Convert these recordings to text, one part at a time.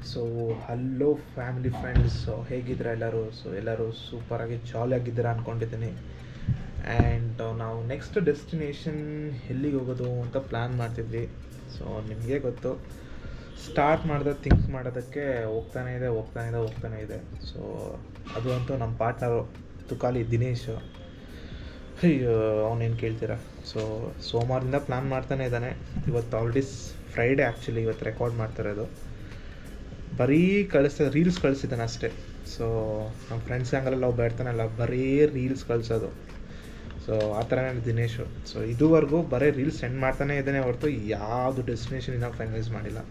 So hello family friends, ಹೇಗಿದ್ದೀರಾ ಎಲ್ಲರೂ? So ಎಲ್ಲರೂ ಸೂಪರಾಗಿ ಜಾಲಿಯಾಗಿದ್ದೀರಾ ಅಂದ್ಕೊಂಡಿದ್ದೀನಿ. ಆ್ಯಂಡ್ ನಾವು ನೆಕ್ಸ್ಟ್ ಡೆಸ್ಟಿನೇಷನ್ ಎಲ್ಲಿಗೆ ಹೋಗೋದು ಅಂತ ಪ್ಲ್ಯಾನ್ ಮಾಡ್ತಿದ್ವಿ. ಸೊ ನಿಮಗೆ ಗೊತ್ತು, ಸ್ಟಾರ್ಟ್ ಥಿಂಕ್ ಮಾಡೋದಕ್ಕೆ ಹೋಗ್ತಾನೇ ಇದೆ. ಸೊ ಅದು ಅಂತೂ ನಮ್ಮ ಪಾರ್ಟ್ನರು ತುಕಾಲಿ ದಿನೇಶ್. ಅವನೇನು ಕೇಳ್ತೀರಾ? ಸೊ ಸೋಮವಾರದಿಂದ ಪ್ಲ್ಯಾನ್ ಮಾಡ್ತಾನೆ ಇದ್ದಾನೆ. ಇವತ್ತು ಆಲ್ರೆಡಿ ಫ್ರೈಡೇ, ಆ್ಯಕ್ಚುಲಿ ಇವತ್ತು ರೆಕಾರ್ಡ್ ಮಾಡ್ತಿರೋದು. ಬರೀ ರೀಲ್ಸ್ ಕಳಿಸಿದ್ದಾನೆ ಅಷ್ಟೇ. ಸೊ ನಮ್ಮ ಫ್ರೆಂಡ್ಸ್ ಹಂಗಲ್ಲ ಬೇಡ್ತಾನಲ್ಲ, ಬರೀ ರೀಲ್ಸ್ ಕಳಿಸೋದು. ಸೊ ಆ ಥರನೇ ದಿನೇಶು. ಸೊ ಇದುವರೆಗೂ ಬರೀ ರೀಲ್ಸ್ ಸೆಂಡ್ ಮಾಡ್ತಾನೆ ಇದ್ದಾನೆ ಹೊರತು ಯಾವುದು ಡೆಸ್ಟಿನೇಷನ್ ಇನ್ನೂ ಫೈನಲೈಸ್ ಮಾಡಿಲ್ಲ.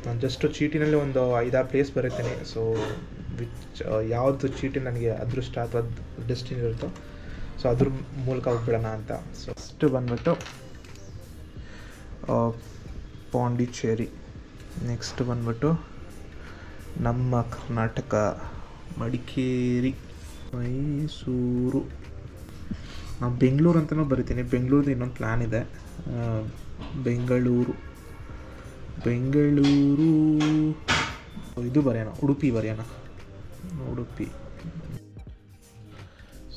ನಾನು ಜಸ್ಟ್ ಚೀಟಿನಲ್ಲಿ ಒಂದು 5-6 ಪ್ಲೇಸ್ ಬರೀತೀನಿ. ಸೊ ಯಾವುದು ಚೀಟಿ ನನಗೆ ಅದೃಷ್ಟ ಅಥವಾ ಡೆಸ್ಟಿನಿ ಇರುತ್ತೋ ಸೊ ಅದ್ರ ಮೂಲಕ ಹೋಗ್ಬಿಡೋಣ ಅಂತ. ಸೊ ಫಸ್ಟ್ ಬಂದ್ಬಿಟ್ಟು ಪಾಂಡಿಚೇರಿ, ನೆಕ್ಸ್ಟ್ ಬಂದ್ಬಿಟ್ಟು ನಮ್ಮ ಕರ್ನಾಟಕ ಮಡಿಕೇರಿ, ಮೈಸೂರು, ನಾವು ಬೆಂಗಳೂರು ಅಂತಲೂ ಬರಿತೀನಿ. ಬೆಂಗಳೂರದ್ದು ಇನ್ನೊಂದು ಪ್ಲ್ಯಾನ್ ಇದೆ. ಬೆಂಗಳೂರು ಇದು ಬರೆಯೋಣ, ಉಡುಪಿ. ಉಡುಪಿ.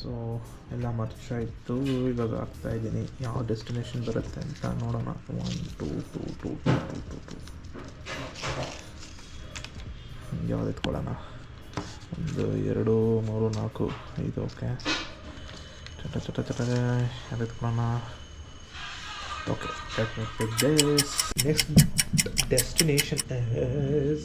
ಸೊ ಎಲ್ಲ ಮರ್ಚ ಇತ್ತು, ಇವಾಗ ಆಗ್ತಾಯಿದ್ದೀನಿ ಯಾವ ಡೆಸ್ಟಿನೇಷನ್ ಬರುತ್ತೆ ಅಂತ ನೋಡೋಣ. 1 2 2 2 2 2 ಯಾವ್ದು ಎತ್ಕೊಳ್ಳೋಣ? 1 2 3 4 5. ಓಕೆ, ಯಾವ್ದು ಎತ್ಕೊಳ್ಳೋಣ? Okay, let me pick this. Next destination is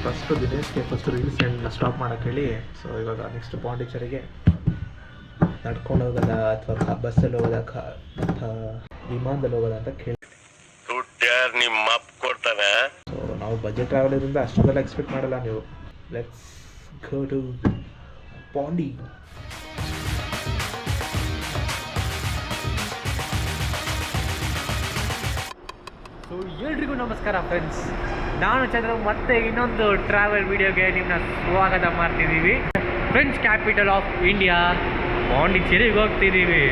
first ದಿನೇಶ್ಗೆ ರೀಲ್ಸ್ ಸ್ಟಾಪ್ ಮಾಡೋಕ್ಕೆ ಹೇಳಿ. ಸೊ ಇವಾಗ ನೆಕ್ಸ್ಟ್ ಪಾಂಡಿಚೇರಿಗೆ ನಡ್ಕೊಂಡು ಹೋಗೋದ ಅಥವಾ ಬಸ್ಸಲ್ಲಿ ಹೋಗೋದ ಅಥವಾ ವಿಮಾನದಲ್ಲಿ ಹೋಗೋದ ಅಂತ ಕೇಳಿ. ಸೊ ನಾವು ಬಜೆಟ್ ಟ್ರಾವೆಲಿಂದ ಅಷ್ಟೊಂದೆಲ್ಲ ಎಕ್ಸ್ಪೆಕ್ಟ್ ಮಾಡಲ್ಲ ನೀವು. Let's go to Pondy. So ಎಲ್ರಿಗೂ ನಮಸ್ಕಾರ ಫ್ರೆಂಡ್ಸ್, ನಾನು ಚಂದ್ರ ಮತ್ತೆ ಇನ್ನೊಂದು ಟ್ರಾವೆಲ್ ವಿಡಿಯೋಗೆ ನಿಮ್ಮನ್ನ ಸ್ವಾಗತ ಮಾಡ್ತಿದ್ದೀವಿ. ಫ್ರೆಂಚ್ ಕ್ಯಾಪಿಟಲ್ ಆಫ್ ಇಂಡಿಯಾ ಪಾಂಡಿಚೇರಿಗೆ ಹೋಗ್ತಿದ್ದೀವಿ.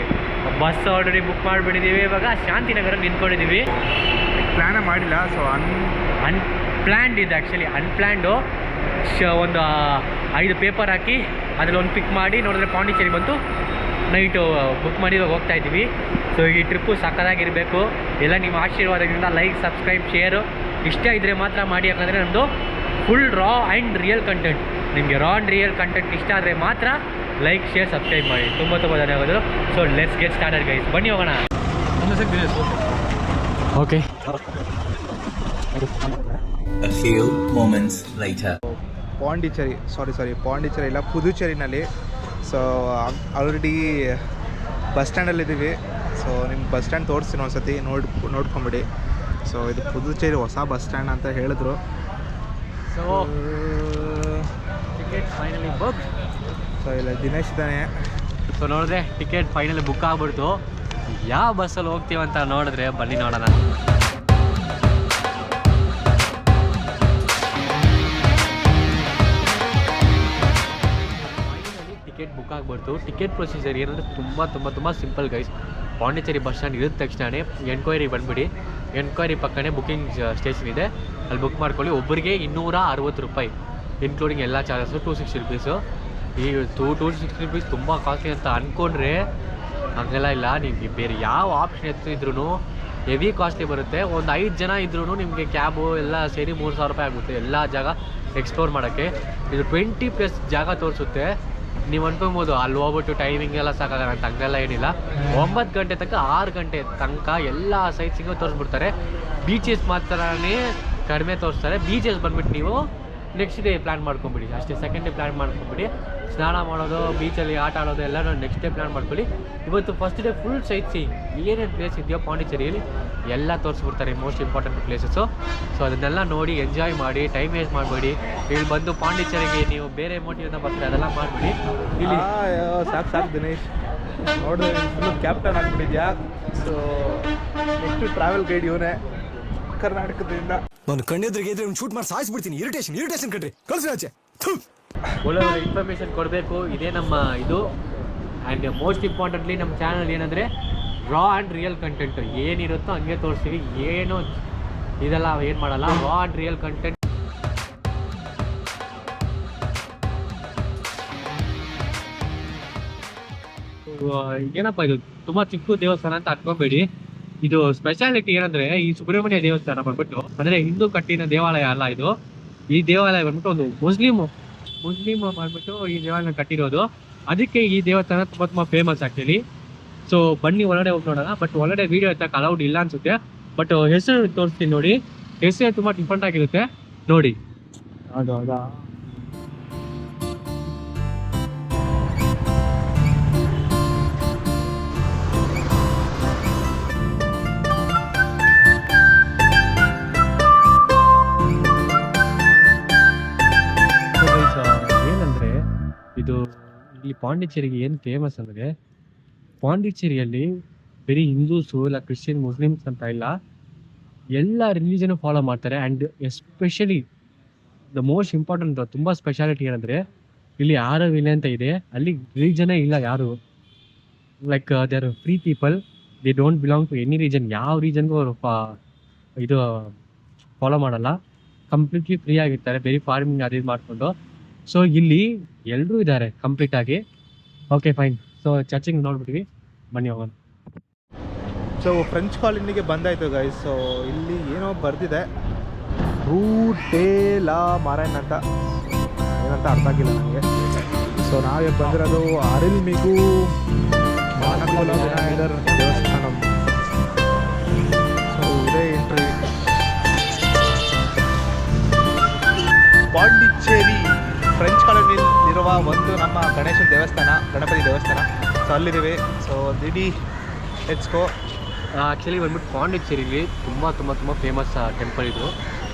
ಬಸ್ ಆಲ್ರೆಡಿ ಬುಕ್ ಮಾಡಿಬಿಟ್ಟಿದ್ದೀವಿ. ಇವಾಗ ಶಾಂತಿನಗರ ನಿಂತ್ಕೊಂಡಿದ್ದೀವಿ. ಪ್ಲ್ಯಾನೇ ಮಾಡಿಲ್ಲ. ಸೊ ಅನ್ಪ್ಲ್ಯಾನ್ಡ್ ಇದೆ ಆ್ಯಕ್ಚುಲಿ. ಅನ್ಪ್ಲ್ಯಾನ್ಡು ಒಂದು 5 ಪೇಪರ್ ಹಾಕಿ ಅದರಲ್ಲಿ ಒಂದು ಪಿಕ್ ಮಾಡಿ ನೋಡಿದ್ರೆ ಪಾಂಡಿಚೇರಿ ಬಂತು. ನೈಟು ಬುಕ್ ಮಾಡಿ ಇವಾಗ ಹೋಗ್ತಾಯಿದ್ದೀವಿ. ಸೊ ಈ ಟ್ರಿಪ್ಪು ಸಕ್ಕತ್ತಾಗಿರಬೇಕು. ಎಲ್ಲ ನಿಮ್ಮ ಆಶೀರ್ವಾದದಿಂದ ಲೈಕ್, ಸಬ್ಸ್ಕ್ರೈಬ್, ಶೇರು ಇಷ್ಟ ಇದ್ದರೆ ಮಾತ್ರ ಮಾಡಿ. ಯಾಕಂದರೆ ನಮ್ಮದು full raw and real content. ನಿಮಗೆ ರಾ ಆ್ಯಂಡ್ ರಿಯಲ್ ಕಂಟೆಂಟ್ ಇಷ್ಟ ಆದರೆ ಮಾತ್ರ ಲೈಕ್, ಶೇರ್, ಸಬ್ಸ್ಕ್ರೈಬ್ ಮಾಡಿ. ತುಂಬ ಧನ್ಯವಾದಗಳು. So let's get started guys, ಬನ್ನಿ ಹೋಗೋಣ. Okay, A few moments later. Pondicherry ಇಲ್ಲ, ಪುದುಚೇರಿನಲ್ಲಿ. ಸೊ ಆಲ್ರೆಡಿ ಬಸ್ ಸ್ಟ್ಯಾಂಡಲ್ಲಿದ್ದೀವಿ. ಸೊ ನಿಮ್ಗೆ ಬಸ್ ಸ್ಟ್ಯಾಂಡ್ ತೋರಿಸ್ತೀನಿ ಒಂದ್ಸತಿ, ನೋಡ್ಕೊಂಬಿಡಿ. ಸೊ ಇದು ಪುದುಚೇರಿ ಹೊಸ ಬಸ್ ಸ್ಟ್ಯಾಂಡ್ ಅಂತ ಹೇಳಿದ್ರು. So ticket finally book. So ಇಲ್ಲ ದಿನೇಶ್ ಇದ್ದಾನೆ. ಸೊ ನೋಡಿದ್ರೆ ಟಿಕೆಟ್ ಫೈನಲಿ ಬುಕ್ ಆಗ್ಬಿಡ್ತು. ಯಾವ ಬಸ್ಸಲ್ಲಿ ಹೋಗ್ತೀವಂತ ನೋಡಿದ್ರೆ ಬನ್ನಿ ನೋಡೋಣ. ಟಿಕೆಟ್ ಬುಕ್ ಆಗ್ಬಿಡ್ತು. ಟಿಕೆಟ್ ಪ್ರೊಸೀಜರ್ ಏನಂದರೆ ತುಂಬ simple guys. Pondicherry bus stand ಇರೋದು ತಕ್ಷಣವೇ ಎನ್ಕ್ವೈರಿ ಬಂದುಬಿಡಿ. ಎನ್ಕ್ವೈರಿ ಪಕ್ಕನೇ ಬುಕ್ಕಿಂಗ್ ಸ್ಟೇಷನ್ ಇದೆ, ಅಲ್ಲಿ ಬುಕ್ ಮಾಡ್ಕೊಳ್ಳಿ. ಒಬ್ಬರಿಗೆ 260 ರೂಪಾಯಿ ಇನ್ಕ್ಲೂಡಿಂಗ್ ಎಲ್ಲ ಚಾರ್ಜಸ್ಸು. 260 ರುಪೀಸು. ಈ 260 ರುಪೀಸ್ ತುಂಬ ಕಾಸ್ಟ್ಲಿ ಅಂತ ಅಂದ್ಕೊಂಡ್ರೆ ಹಂಗೆಲ್ಲ ಇಲ್ಲ. ನಿಮಗೆ ಬೇರೆ ಯಾವ ಆಪ್ಷನ್ ಎತ್ತಿದ್ರೂ ಹೆವಿ ಕಾಸ್ಟ್ಲಿ ಬರುತ್ತೆ. ಒಂದು 5 ಜನ ಇದ್ರೂ ನಿಮಗೆ ಕ್ಯಾಬು ಎಲ್ಲ ಸೇರಿ 3000 ರೂಪಾಯಿ ಆಗುತ್ತೆ ಎಲ್ಲ ಜಾಗ ಎಕ್ಸ್ಪ್ಲೋರ್ ಮಾಡೋಕ್ಕೆ. ಇದು 20+ ಜಾಗ ತೋರಿಸುತ್ತೆ. ನೀವು ಅನ್ಕೊಬೋದು ಅಲ್ಲಿ ಹೋಗ್ಬಿಟ್ಟು ಟೈಮಿಂಗ್ ಎಲ್ಲ ಸಾಕಾಗಲ್ಲ ಅಂತ. ಹಂಗೆಲ್ಲ ಏನಿಲ್ಲ. 9 ಗಂಟೆ ತನಕ 6 ಗಂಟೆ ತನಕ ಎಲ್ಲ ಸೈಟ್ಸಿಂಗು ತೋರಿಸ್ಬಿಡ್ತಾರೆ. ಬೀಚಸ್ ಮಾತ್ರನೇ ಕಡಿಮೆ ತೋರಿಸ್ತಾರೆ. ಬೀಚಸ್ ಬಂದುಬಿಟ್ಟು ನೀವು ನೆಕ್ಸ್ಟ್ ಡೇ ಪ್ಲ್ಯಾನ್ ಮಾಡ್ಕೊಂಬಿಡಿ ಅಷ್ಟೇ. ಸೆಕೆಂಡ್ ಡೇ ಪ್ಲ್ಯಾನ್ ಮಾಡ್ಕೊಂಬಿಡಿ. ಸ್ನಾನ ಮಾಡೋದು, ಬೀಚಲ್ಲಿ ಆಟ ಆಡೋದು ಎಲ್ಲನೂ ನೆಕ್ಸ್ಟ್ ಡೇ ಪ್ಲ್ಯಾನ್ ಮಾಡ್ಕೊಳ್ಳಿ. ಇವತ್ತು first day full site seeing, ಏನೇನು ಪ್ಲೇಸ್ ಇದೆಯೋ ಪಾಂಡಿಚೇರಿಯಲ್ಲಿ ಎಲ್ಲ ತೋರಿಸ್ಬಿಡ್ತಾರೆ, ಮೋಸ್ಟ್ ಇಂಪಾರ್ಟೆಂಟ್ ಪ್ಲೇಸಸ್ಸು. ಸೊ ಅದನ್ನೆಲ್ಲ ನೋಡಿ ಎಂಜಾಯ್ ಮಾಡಿ, ಟೈಮ್ ವೇಸ್ಟ್ ಮಾಡಬೇಡಿ. ಇಲ್ಲಿ ಬಂದು ಪಾಂಡಿಚೇರಿಗೆ ನೀವು ಬೇರೆ ಮೋಟಿವಿಂದ ಬರ್ತಾರೆ ಅದೆಲ್ಲ ಮಾಡಿಬಿಡಿ. ಇಲ್ಲಿ ಸಾಕು ದಿನೇಶ್, ನೋಡಿದ್ರೆ ಫುಲ್ ಕ್ಯಾಪ್ಟನ್ ಆಗಿಬಿಟ್ಟಿದ್ಯಾ. ಸೊ ನೆಕ್ಸ್ಟ್ ಟ್ರಾವೆಲ್ ಗೈಡ್ ಇವನೇ ಕರ್ನಾಟಕದಿಂದ. ನಾನು ಕಣ್ಣೆದ್ರಿಗೆ ಇದ್ರೆ ಶೂಟ್ ಮಾಡಿ ಸಾಯಿಸ್ಬಿಡ್ತೀನಿ. ಇರಿಟೇಷನ್ ಕಣ್ರಿ, ಕಳ್ಸಿ ಆಚೆ. ಒಳ್ಳೆ ಇನ್ಫಾರ್ಮೇಷನ್ ಕೊಡಬೇಕು, ಇದೇ ನಮ್ಮ ಇದು. ಆ್ಯಂಡ್ ಮೋಸ್ಟ್ ಇಂಪಾರ್ಟೆಂಟ್ಲಿ ನಮ್ಮ ಚಾನಲ್ ಏನಂದರೆ ರಾ ಆ್ಯಂಡ್ ರಿಯಲ್ ಕಂಟೆಂಟು ಏನಿರುತ್ತೋ ಹಂಗೆ ತೋರಿಸ್ತೀವಿ. ಏನು ಇದೆಲ್ಲ ಏನು ಮಾಡಲ್ಲ, ರಾ ಆ್ಯಂಡ್ ರಿಯಲ್ ಕಂಟೆಂಟ್. ಏನಪ್ಪ ಇದು ತುಂಬ ಚಿಕ್ಕ ದೇವಸ್ಥಾನ ಅಂತ ಅನ್ಕೋಬೇಡಿ. ಇದು ಸ್ಪೆಷಾಲಿಟಿ ಏನಂದರೆ ಈ ಸುಬ್ರಹ್ಮಣ್ಯ ದೇವಸ್ಥಾನ ಬಂದ್ಬಿಟ್ಟು ಅಂದರೆ ಹಿಂದೂ ಕಟ್ಟಿನ ದೇವಾಲಯ ಅಲ್ಲ ಇದು. ಈ ದೇವಾಲಯ ಬಂದ್ಬಿಟ್ಟು ಒಂದು ಮುಸ್ಲಿಮ್ ಬಂದ್ಬಿಟ್ಟು ಈ ದೇವಾಲಯ ಕಟ್ಟಿರೋದು. ಅದಕ್ಕೆ ಈ ದೇವಸ್ಥಾನ ತುಂಬ ಫೇಮಸ್ ಆ್ಯಕ್ಚುಲಿ. ಸೊ ಬನ್ನಿ ಒಳಗಡೆ ಹೋಗಿ ನೋಡೋಣ. ಬಟ್ ಒಳಗಡೆ ವೀಡಿಯೋ ಎತ್ತಕ್ಕೆ ಅಲೌಡ್ ಇಲ್ಲ ಅನ್ಸುತ್ತೆ. ಬಟ್ ಹೆಸರು ತೋರಿಸ್ತೀನಿ ನೋಡಿ, ಹೆಸರು ತುಂಬ ಡಿಫ್ರೆಂಟ್ ಆಗಿರುತ್ತೆ ನೋಡಿ. ಹೌದಾ ಏನಂದರೆ ಇದು ಇಲ್ಲಿ ಪಾಂಡಿಚೇರಿಗೆ ಏನು ಫೇಮಸ್ ಅಂದರೆ, ಪಾಂಡಿಚೇರಿಯಲ್ಲಿ ಬರೀ ಹಿಂದೂಸು ಇಲ್ಲ ಕ್ರಿಶ್ಚಿಯನ್ ಮುಸ್ಲಿಮ್ಸ್ ಅಂತ ಇಲ್ಲ, ಎಲ್ಲ ರಿಲಿಜನು ಫಾಲೋ ಮಾಡ್ತಾರೆ. And especially the most important ತುಂಬ ಸ್ಪೆಷಾಲಿಟಿ ಏನಂದರೆ ಇಲ್ಲಿ ಆರವಿಲೆ ಅಂತ ಇದೆ, ಅಲ್ಲಿ ರಿಲಿಜನೇ ಇಲ್ಲ ಯಾರು. Like they are free people, they don't belong to any region. ಯಾವ ರೀಜನ್ಗೂ ಅವರು ಇದು ಫಾಲೋ ಮಾಡಲ್ಲ, ಕಂಪ್ಲೀಟ್ಲಿ ಫ್ರೀ ಆಗಿರ್ತಾರೆ, ಬರೀ ಫಾರ್ಮಿಂಗ್ ಅದು ಇದು ಮಾಡಿಕೊಂಡು. ಸೊ ಇಲ್ಲಿ ಎಲ್ಲರೂ ಇದ್ದಾರೆ ಕಂಪ್ಲೀಟಾಗಿ. Okay fine. ಸೊ ಚರ್ಚಿಂಗ್ ನೋಡ್ಬಿಟ್ವಿ, ಬನ್ನಿ ಹೋಗೋಣ. ಸೊ ಫ್ರೆಂಚ್ ಕಾಲೋನಿಗೆ ಬಂದಾಯಿತು ಗೈಸ್. ಸೊ ಇಲ್ಲಿ ಏನೋ ಬರ್ದಿದೆ, ರೂಟ್ ಡೆ ಲಾ ಮಾರೈನ್ ಅಂತ, ಏನಂತ ಅರ್ಥ ಆಗಿಲ್ಲ ನನಗೆ. ಸೊ ನಾವೇ ಬಂದಿರೋದು ಅರಿಲ್ಮಿಗು ಮಾನಕೋಲ ವಿನಾಯಕರ್ ದೇವಸ್ಥಾನ. ಸೊ ಇದೇ ಎಂಟ್ರಿ. ಪಾಂಡಿಚೇರಿ ಫ್ರೆಂಚ್ ಕಾಲೋನಿಯಲ್ಲಿರುವ ಒಂದು ನಮ್ಮ ಗಣೇಶನ ದೇವಸ್ಥಾನ, ಗಣಪತಿ ದೇವಸ್ಥಾನ. ಸೊ ಅಲ್ಲಿದ್ದೀವಿ. ಸೊ ದಿಡಿ ಲೆಟ್ಸ್ ಗೋ. ಆ್ಯಕ್ಚುಲಿ ಬಂದ್ಬಿಟ್ಟು ಪಾಂಡಿಚೇರಿಲಿ ತುಂಬ ಫೇಮಸ್ ಟೆಂಪಲ್ ಇದು.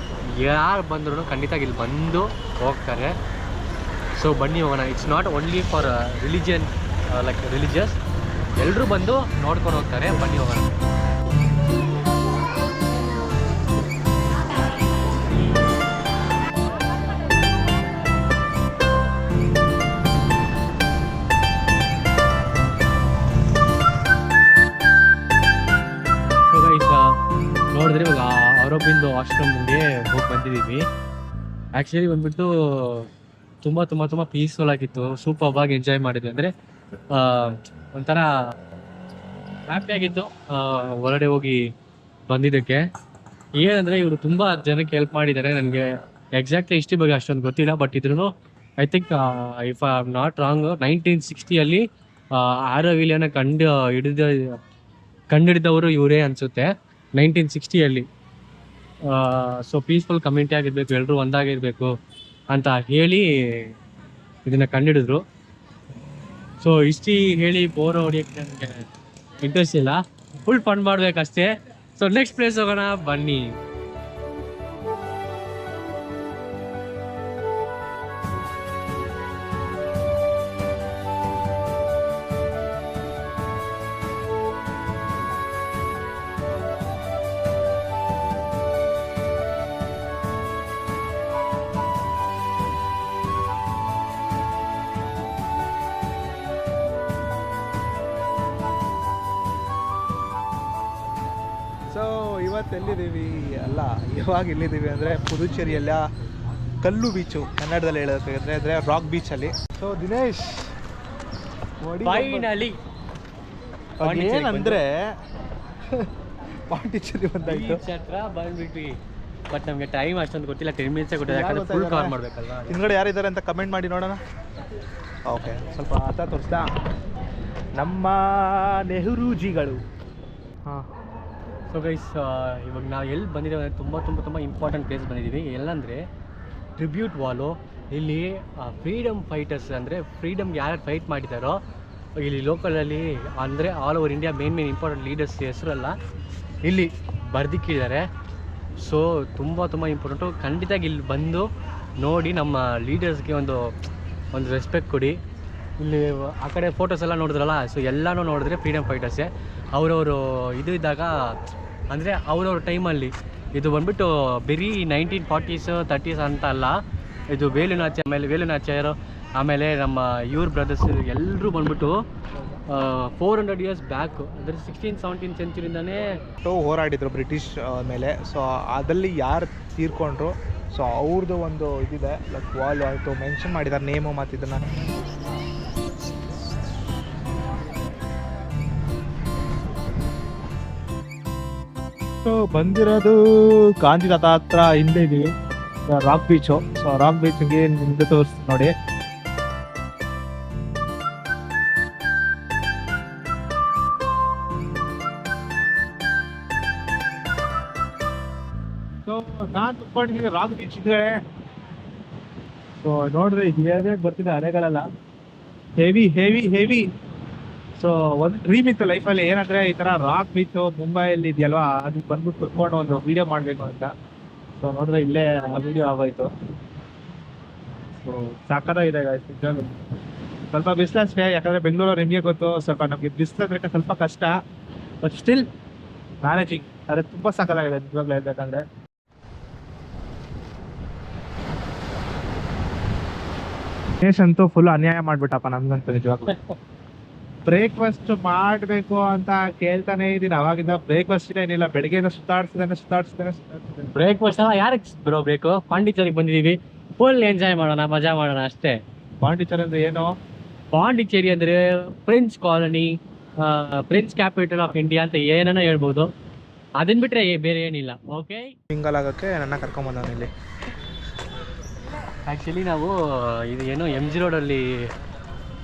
ಯಾರು ಬಂದ್ರೂ ಖಂಡಿತ ಇಲ್ಲಿ ಬಂದು ಹೋಗ್ತಾರೆ. ಸೊ ಬನ್ನಿ ಹೋಗೋಣ. It's not only for religion like religious, ಎಲ್ಲರೂ ಬಂದು ನೋಡ್ಕೊಂಡು ಹೋಗ್ತಾರೆ. ಬನ್ನಿ ಹೋಗೋಣ. ನೋಡಿದ್ರೆ ಇವಾಗ ಅರಬಿಂದೋ ಆಶ್ರಮ್ಗೆ ಹೋಗಿ ಬಂದಿದ್ದೀವಿ. ಆ್ಯಕ್ಚುಲಿ ಬಂದ್ಬಿಟ್ಟು ತುಂಬ ಪೀಸ್ಫುಲ್ ಆಗಿತ್ತು, ಸೂಪರ್ ಆಗಿ ಎಂಜಾಯ್ ಮಾಡಿದ್ವಿ. ಅಂದರೆ ಒಂಥರ ಹ್ಯಾಪಿ ಆಗಿತ್ತು ಹೊರಗಡೆ ಹೋಗಿ ಬಂದಿದ್ದಕ್ಕೆ. ಏನಂದರೆ ಇವರು ತುಂಬ ಜನಕ್ಕೆ ಹೆಲ್ಪ್ ಮಾಡಿದ್ದಾರೆ. ನನಗೆ ಎಕ್ಸಾಕ್ಟ್ಲಿ ಹಿಸ್ಟ್ರಿ ಬಗ್ಗೆ ಅಷ್ಟೊಂದು ಗೊತ್ತಿಲ್ಲ, ಬಟ್ ಇದ್ರೂ I think if I am not wrong 1960 ಆರೋವಿಲಿಯನ್ನ ಕಂಡುಹಿಡಿದವರು ಇವರೇ ಅನಿಸುತ್ತೆ, 1960. ಸೊ ಪೀಸ್ಫುಲ್ ಕಮ್ಯುನಿಟಿ ಆಗಿರಬೇಕು, ಎಲ್ಲರೂ ಒಂದಾಗಿರಬೇಕು ಅಂತ ಹೇಳಿ ಇದನ್ನು ಕಂಡುಹಿಡಿದ್ರು. ಸೊ ಹಿಸ್ಟ್ರಿ ಹೇಳಿ ಬೋರ್ ಹೊಡಿಯೋಕ್ಕೆ ನನಗೆ ಇಂಟ್ರೆಸ್ಟ್ ಇಲ್ಲ, ಫುಲ್ ಫನ್ ಮಾಡಬೇಕಷ್ಟೇ. ಸೊ ನೆಕ್ಸ್ಟ್ ಪ್ಲೇಸ್ ಹೋಗೋಣ ಬನ್ನಿ. ಸೊ ಇವತ್ತು ಎಲ್ಲಿದ್ದೀವಿ ಅಲ್ಲ, ಇವಾಗ ಎಲ್ಲಿದ್ದೀವಿ ಅಂದರೆ ಪುದುಚೇರಿಯಲ್ಲ ಕಲ್ಲು ಬೀಚು, ಕನ್ನಡದಲ್ಲಿ ಹೇಳೋದಕ್ಕೆ ಅಂದರೆ ರಾಕ್ ಬೀಚಲ್ಲಿ. ಸೊ ದಿನೇಶ್ ಫೈನಲಿ ಏನಂದರೆ ಪಾಂಡಿಚೇರಿ ಬಂದಾಯಿತು, ಹತ್ರ ಬಂದ್ಬಿಟ್ವಿ. ಬಟ್ ನಮಗೆ ಟೈಮ್ ಅಷ್ಟೊಂದು ಗೊತ್ತಿಲ್ಲ, 10 ಮಿನಿಟ್ಸೇ ಗೊತ್ತಿಲ್ಲ, ಯಾಕಂದರೆ ಫುಲ್ ಕವರ್ ಮಾಡಬೇಕಲ್ಲ. ಹಿಂದ್ಗಡೆ ಯಾರಿದ್ದಾರೆ ಅಂತ ಕಮೆಂಟ್ ಮಾಡಿ ನೋಡೋಣ. ಓಕೆ, ಸ್ವಲ್ಪ ಹತ್ತ ತೋರಿಸ್ತಾ, ನಮ್ಮ ನೆಹರೂಜಿಗಳು. ಹಾಂ. ಸೊ ಗೈಸ್, ಇವಾಗ ನಾವು ಎಲ್ಲಿ ಬಂದಿದ್ದೇವೆ ಅಂದರೆ ತುಂಬ ಇಂಪಾರ್ಟೆಂಟ್ ಪ್ಲೇಸ್ ಬಂದಿದ್ದೀವಿ. ಎಲ್ಲಂದರೆ ಟ್ರಿಬ್ಯೂಟ್ ವಾಲು. ಇಲ್ಲಿ ಫ್ರೀಡಮ್ ಫೈಟರ್ಸ್ ಅಂದರೆ ಫ್ರೀಡಮ್ಗೆ ಯಾರ್ಯಾರು ಫೈಟ್ ಮಾಡಿದ್ದಾರೋ ಇಲ್ಲಿ ಲೋಕಲಲ್ಲಿ, ಅಂದರೆ all over India main important leaders ಹೆಸರೆಲ್ಲ ಇಲ್ಲಿ ಬರ್ದಿಕ್ಕಿದ್ದಾರೆ. ಸೊ ತುಂಬ ಇಂಪಾರ್ಟೆಂಟು. ಖಂಡಿತ ಇಲ್ಲಿ ಬಂದು ನೋಡಿ ನಮ್ಮ ಲೀಡರ್ಸ್ಗೆ ಒಂದು ರೆಸ್ಪೆಕ್ಟ್ ಕೊಡಿ. ಇಲ್ಲಿ ಆ ಕಡೆ ಫೋಟೋಸ್ ಎಲ್ಲ ನೋಡಿದ್ರಲ್ಲ, ಸೊ ಎಲ್ಲನೂ ನೋಡಿದ್ರೆ ಫ್ರೀಡಮ್ ಫೈಟರ್ಸೇ. ಅವರವರು ಇದು ಇದ್ದಾಗ ಅಂದರೆ ಅವ್ರವ್ರ ಟೈಮಲ್ಲಿ ಇದು ಬಂದ್ಬಿಟ್ಟು ಬರೀ 1940s 30s ಅಂತ ಅಲ್ಲ, ಇದು ವೇಲುನಾಚಾರ್ಯರು ಆಮೇಲೆ ನಮ್ಮ ಇವ್ರ ಬ್ರದರ್ಸ್ ಎಲ್ಲರೂ ಬಂದ್ಬಿಟ್ಟು 400 ಇಯರ್ಸ್ ಬ್ಯಾಕ್ ಅಂದರೆ 16-17 ಸೆಂಚುರಿಯಿಂದನೇ ಹೋರಾಡಿದ್ರು ಬ್ರಿಟಿಷ್ ಮೇಲೆ. ಸೊ ಅದಲ್ಲಿ ಯಾರು ತೀರ್ಕೊಂಡ್ರು, ಸೊ ಅವ್ರದ್ದು ಒಂದು ಇದಿದೆ, ಲೈಕ್ ವಾಲ್ ಆಯಿತು ಮೆನ್ಷನ್ ಮಾಡಿದ್ದಾರೆ ನೇಮು ಮತ್ತು ಇದನ್ನು. ಸೊ ಬಂದಿರೋದು ಗಾಂಧಿತಾತ ಹತ್ರ ಹಿಂದೆ ಇದೀವಿ, ರಾಕ್ ಬೀಚು. ಸೊ ರಾಕ್ ಬೀಚ್ಗೆ ನಿಮ್ಗೆ ತೋರಿಸ್ತೀನಿ ನೋಡಿ. ಸೊ ನಾನು ತುಂಬಿಕೊಂಡಿದ್ದೀನಿ ರಾಕ್ ಬೀಚ್ ಇದೆ. ಸೊ ನೋಡ್ರಿ ಹೇಗೆ ಬರ್ತಿದೆ ಅಲೆಗಳೆಲ್ಲ, ಹೆವಿ ಹೆವಿ ಹೆವಿ. ಸೊ ಒಂದು ಡ್ರೀಮ್ ಇತ್ತು ಲೈಫಲ್ಲಿ, ಏನಂದ್ರೆ ಈ ತರ ರಾಕ್ ಬೀಚು ಮುಂಬೈಯಲ್ಲಿ ಇದೆಯಲ್ವಾ, ಅದು ಬಂದ್ಬಿಟ್ಟು ಕುತ್ಕೊಂಡು ಒಂದು ವಿಡಿಯೋ ಮಾಡಬೇಕು ಅಂತ. ಸೊ ನೋಡಿದ್ರೆ ಇಲ್ಲೇ ಆ ವಿಡಿಯೋ ಆಗೋಯ್ತು. ಸೊ ಸಾಕಾಗಿದೆ ನಿಜವಾಗ್ಲೂ. ಸ್ವಲ್ಪ ಬಿಸಿಲು ಅಷ್ಟೇ, ಯಾಕಂದ್ರೆ ಬೆಂಗಳೂರು ನಿಮಗೆ ಗೊತ್ತು, ಸ್ವಲ್ಪ ನಮಗೆ ಬಿಸಿಲು ಅಂದ್ರೆ ಸ್ವಲ್ಪ ಕಷ್ಟ. But still managing. ಆದರೆ ತುಂಬ ಸಾಕಾಗಿದೆ ನಿಜವಾಗ್ಲೂ ಹೇಳ್ಬೇಕಂದ್ರೆ. ದಿನೇಶ್ ಅಂತೂ ಫುಲ್ ಅನ್ಯಾಯ ಮಾಡ್ಬಿಟ್ಟಪ್ಪ ನಮ್ಗಂತೂ ನಿಜವಾಗ್ಲೂ. ಬ್ರೇಕ್ಫಾಸ್ಟ್ ಮಾಡಬೇಕು ಅಂತ ಕೇಳ್ತಾನೆ ಇದೀನಿ ಅವಾಗಿಂದ. ಬ್ರೇಕ್ಫಾಸ್ಟ್ ಏನಿಲ್ಲ, ಬೆಳಿಗ್ಗೆಯಿಂದ ಸುತ್ತಾಡ್ಸಿದಾನೆ. ಬ್ರೇಕ್ಫಾಸ್ಟ್ ಯಾರಿಗೆ ಬ್ರೋ ಬೇಕು? ಪಾಂಡಿಚೇರಿಗೆ ಬಂದಿದ್ದೀವಿ, ಫುಲ್ ಎಂಜಾಯ್ ಮಾಡೋಣ, ಮಜಾ ಮಾಡೋಣ ಅಷ್ಟೇ. ಪಾಂಡಿಚೇರಿ ಅಂದ್ರೆ ಏನು? ಪಾಂಡಿಚೇರಿ ಅಂದರೆ French colony, French capital of India ಅಂತ ಏನನ್ನ ಹೇಳ್ಬೋದು. ಅದನ್ನ ಬಿಟ್ಟರೆ ಬೇರೆ ಏನಿಲ್ಲ. ಓಕೆ, ಮಿಂಗಲ್ ಆಗೋಕ್ಕೆ ನನ್ನ ಕರ್ಕೊಂಬಂದವನು ಇಲ್ಲಿ. ಆ್ಯಕ್ಚುಲಿ ನಾವು ಇದು ಏನು MG ರೋಡಲ್ಲಿ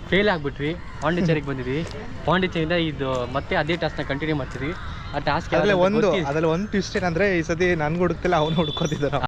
ಫೇಲ್ ಆಗಿಬಿಟ್ವಿ, ಪಾಂಡಿಚೇರಿಗೆ ಬಂದಿದ್ವಿ. ಪಾಂಡಿಚೇರಿಯಿಂದ ಇದು ಮತ್ತೆ ಅದೇ ಟಾಸ್ಕ್ನ ಕಂಟಿನ್ಯೂ ಮಾಡ್ತಿದ್ವಿ. ಆ ಟಾಸ್ಕ್ ಅದರಲ್ಲಿ ಒಂದು ಟ್ವಿಸ್ಟ್ ಏನಂದ್ರೆ ಈ ಸತಿ ನನ್ಗೆ ಹುಡುಕ್ತಿಲ್ಲ, ಅವನು ಹುಡ್ಕೋತಿದ್ದಾನೆ.